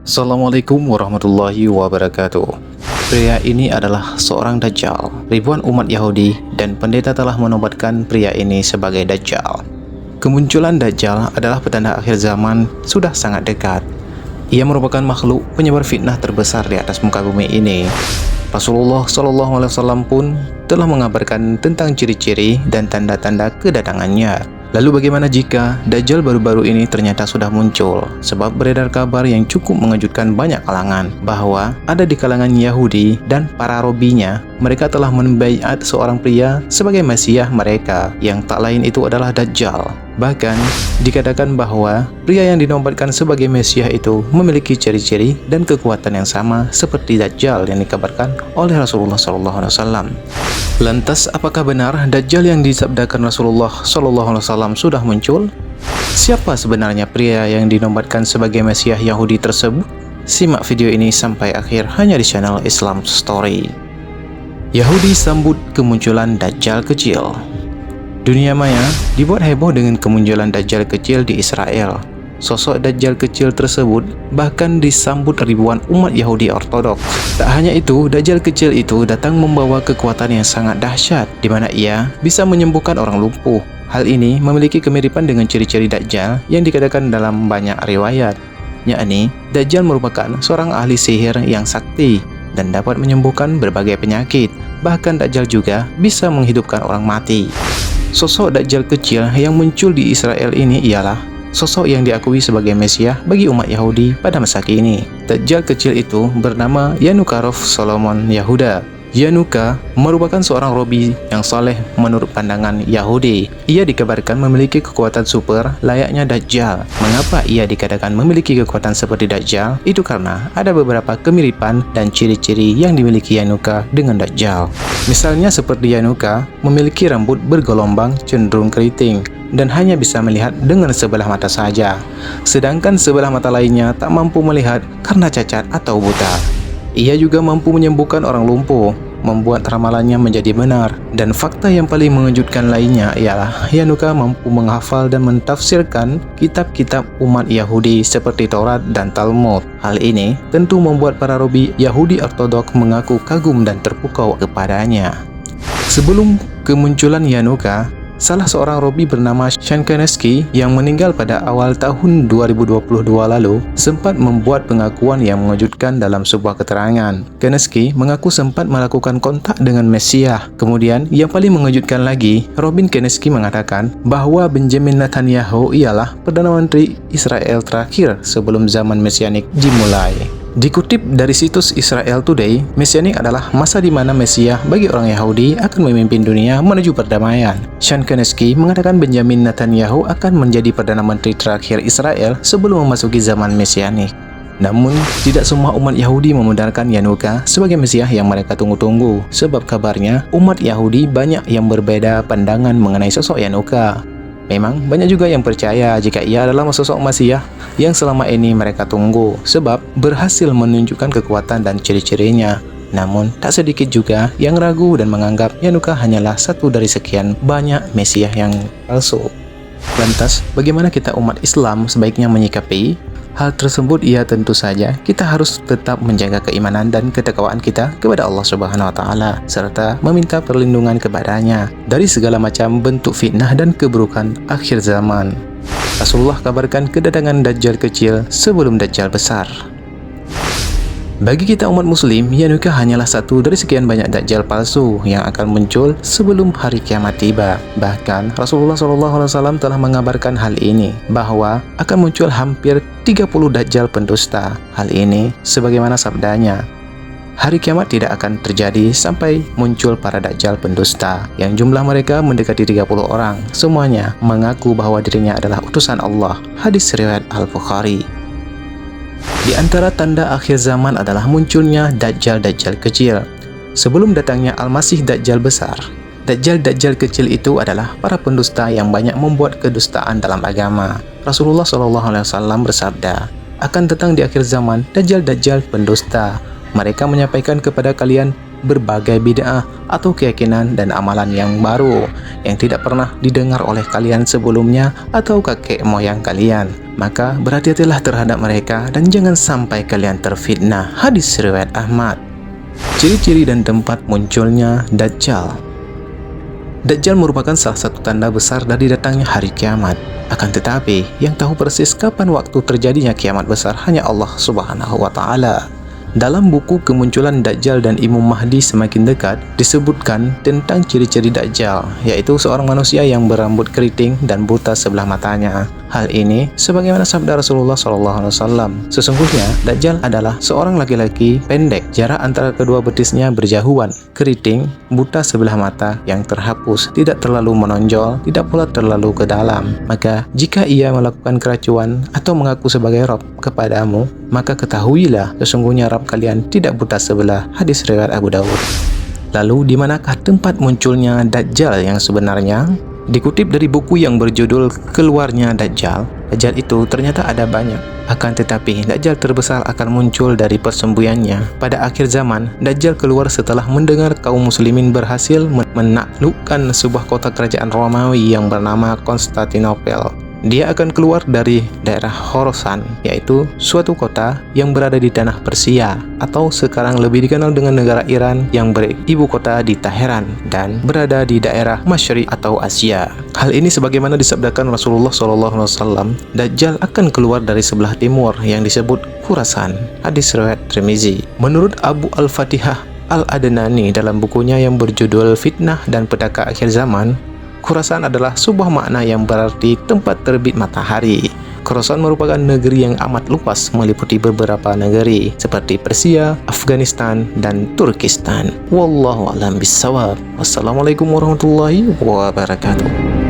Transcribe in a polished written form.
Assalamualaikum warahmatullahi wabarakatuh. Pria ini adalah seorang Dajjal. Ribuan umat Yahudi dan pendeta telah menobatkan pria ini sebagai Dajjal. Kemunculan Dajjal adalah petanda akhir zaman sudah sangat dekat. Ia merupakan makhluk penyebar fitnah terbesar di atas muka bumi ini. Rasulullah SAW pun telah mengabarkan tentang ciri-ciri dan tanda-tanda kedatangannya. Lalu bagaimana jika Dajjal baru-baru ini ternyata sudah muncul? Sebab beredar kabar yang cukup mengejutkan banyak kalangan bahwa ada di kalangan Yahudi dan para robinya, mereka telah membaiat seorang pria sebagai Mesias mereka, yang tak lain itu adalah Dajjal. Bahkan dikatakan bahwa pria yang dinobatkan sebagai Mesias itu memiliki ciri-ciri dan kekuatan yang sama seperti Dajjal yang dikabarkan oleh Rasulullah SAW. Lantas apakah benar Dajjal yang disabdakan Rasulullah SAW sudah muncul? Siapa sebenarnya pria yang dinobatkan sebagai Mesias Yahudi tersebut? Simak video ini sampai akhir hanya di channel Islam Story. Yahudi sambut kemunculan Dajjal kecil. Dunia maya dibuat heboh dengan kemunculan Dajjal kecil di Israel. Sosok Dajjal kecil tersebut bahkan disambut ribuan umat Yahudi Ortodoks. Tak hanya itu, Dajjal kecil itu datang membawa kekuatan yang sangat dahsyat, di mana ia bisa menyembuhkan orang lumpuh. Hal ini memiliki kemiripan dengan ciri-ciri Dajjal yang dikatakan dalam banyak riwayat, yakni Dajjal merupakan seorang ahli sihir yang sakti dan dapat menyembuhkan berbagai penyakit. Bahkan Dajjal juga bisa menghidupkan orang mati. Sosok Dajjal kecil yang muncul di Israel ini ialah sosok yang diakui sebagai Mesias bagi umat Yahudi pada masa kini. Dajjal kecil itu bernama Yanukarov Solomon Yahuda. Yanuka merupakan seorang robi yang saleh menurut pandangan Yahudi. Ia dikabarkan memiliki kekuatan super layaknya Dajjal. Mengapa ia dikatakan memiliki kekuatan seperti Dajjal? Itu karena ada beberapa kemiripan dan ciri-ciri yang dimiliki Yanuka dengan Dajjal. Misalnya seperti Yanuka memiliki rambut bergelombang cenderung keriting dan hanya bisa melihat dengan sebelah mata saja. Sedangkan sebelah mata lainnya tak mampu melihat karena cacat atau buta. Ia juga mampu menyembuhkan orang lumpuh, membuat ramalannya menjadi benar. Dan fakta yang paling mengejutkan lainnya ialah Yanuka mampu menghafal dan mentafsirkan kitab-kitab umat Yahudi seperti Taurat dan Talmud. Hal ini tentu membuat para robi Yahudi Ortodoks mengaku kagum dan terpukau kepadanya. Sebelum kemunculan Yanuka, salah seorang robi bernama Shankanesky yang meninggal pada awal tahun 2022 lalu sempat membuat pengakuan yang mengejutkan dalam sebuah keterangan. Kanesky mengaku sempat melakukan kontak dengan Mesias. Kemudian yang paling mengejutkan lagi, Robin Kanesky mengatakan bahwa Benjamin Netanyahu ialah Perdana Menteri Israel terakhir sebelum zaman Mesianik dimulai. Dikutip dari situs Israel Today, Mesianik adalah masa di mana Mesias bagi orang Yahudi akan memimpin dunia menuju perdamaian. Sean Kanesky mengatakan Benjamin Netanyahu akan menjadi Perdana Menteri terakhir Israel sebelum memasuki zaman Mesianik. Namun, tidak semua umat Yahudi membenarkan Yanuka sebagai Mesias yang mereka tunggu-tunggu, sebab kabarnya umat Yahudi banyak yang berbeda pandangan mengenai sosok Yanuka. Memang banyak juga yang percaya jika ia adalah sosok Mesias yang selama ini mereka tunggu, sebab berhasil menunjukkan kekuatan dan ciri-cirinya. Namun tak sedikit juga yang ragu dan menganggap Yanuka hanyalah satu dari sekian banyak Mesias yang palsu. Lantas, bagaimana kita umat Islam sebaiknya menyikapi hal tersebut? Ya, tentu saja kita harus tetap menjaga keimanan dan ketakwaan kita kepada Allah Subhanahu wa taala serta meminta perlindungan kepadanya dari segala macam bentuk fitnah dan keburukan akhir zaman. Rasulullah kabarkan kedatangan Dajjal kecil sebelum Dajjal besar. Bagi kita umat muslim, Yanuka hanyalah satu dari sekian banyak Dajjal palsu yang akan muncul sebelum hari kiamat tiba. Bahkan Rasulullah SAW telah mengabarkan hal ini, bahwa akan muncul hampir 30 Dajjal pendusta. Hal ini sebagaimana sabdanya, hari kiamat tidak akan terjadi sampai muncul para Dajjal pendusta yang jumlah mereka mendekati 30 orang. Semuanya mengaku bahwa dirinya adalah utusan Allah. Hadis riwayat Al-Bukhari. Di antara tanda akhir zaman adalah munculnya Dajjal-Dajjal kecil sebelum datangnya Al-Masih Dajjal besar. Dajjal-Dajjal kecil itu adalah para pendusta yang banyak membuat kedustaan dalam agama. Rasulullah SAW bersabda, akan datang di akhir zaman Dajjal-Dajjal pendusta. Mereka menyampaikan kepada kalian berbagai bid'ah atau keyakinan dan amalan yang baru yang tidak pernah didengar oleh kalian sebelumnya atau kakek moyang kalian. maka berhati-hatilah terhadap mereka dan jangan sampai kalian terfitnah. Hadis riwayat Ahmad. Ciri-ciri dan tempat munculnya Dajjal. Dajjal merupakan salah satu tanda besar dari datangnya hari kiamat. Akan tetapi, yang tahu persis kapan waktu terjadinya kiamat besar hanya Allah Subhanahu wa Ta'ala. Dalam buku Kemunculan Dajjal dan Imam Mahdi Semakin Dekat disebutkan tentang ciri-ciri Dajjal, yaitu seorang manusia yang berambut keriting dan buta sebelah matanya. Hal ini sebagaimana sabda Rasulullah SAW. Sesungguhnya Dajjal adalah seorang laki-laki pendek, jarak antara kedua betisnya berjauhan, keriting, buta sebelah mata yang terhapus, tidak terlalu menonjol, tidak pula terlalu ke dalam. Maka jika ia melakukan keracuan atau mengaku sebagai Rob kepadamu, maka ketahuilah sesungguhnya Rabb kalian tidak buta sebelah. Hadis riwayat Abu Dawud. Lalu di manakah tempat munculnya Dajjal yang sebenarnya? Dikutip dari buku yang berjudul Keluarnya Dajjal, Dajjal itu ternyata ada banyak. Akan tetapi Dajjal terbesar akan muncul dari persembunyiannya. Pada akhir zaman, Dajjal keluar setelah mendengar kaum muslimin berhasil menaklukkan sebuah kota kerajaan Romawi yang bernama Konstantinopel. Dia akan keluar dari daerah Khorasan, yaitu suatu kota yang berada di tanah Persia, atau sekarang lebih dikenal dengan negara Iran yang beribu kota di Teheran dan berada di daerah Masyriq atau Asia. Hal ini sebagaimana disabdakan Rasulullah SAW, Dajjal akan keluar dari sebelah timur yang disebut Khurasan. Hadis riwayat Tirmizi. Menurut Abu Al-Fatihah Al-Adnani dalam bukunya yang berjudul Fitnah dan Petaka Akhir Zaman, Khurasan adalah sebuah makna yang berarti tempat terbit matahari. Khurasan merupakan negeri yang amat luas, meliputi beberapa negeri seperti Persia, Afghanistan, dan Turkistan. Wallahu a'lam bishawab. Wassalamualaikum warahmatullahi wabarakatuh.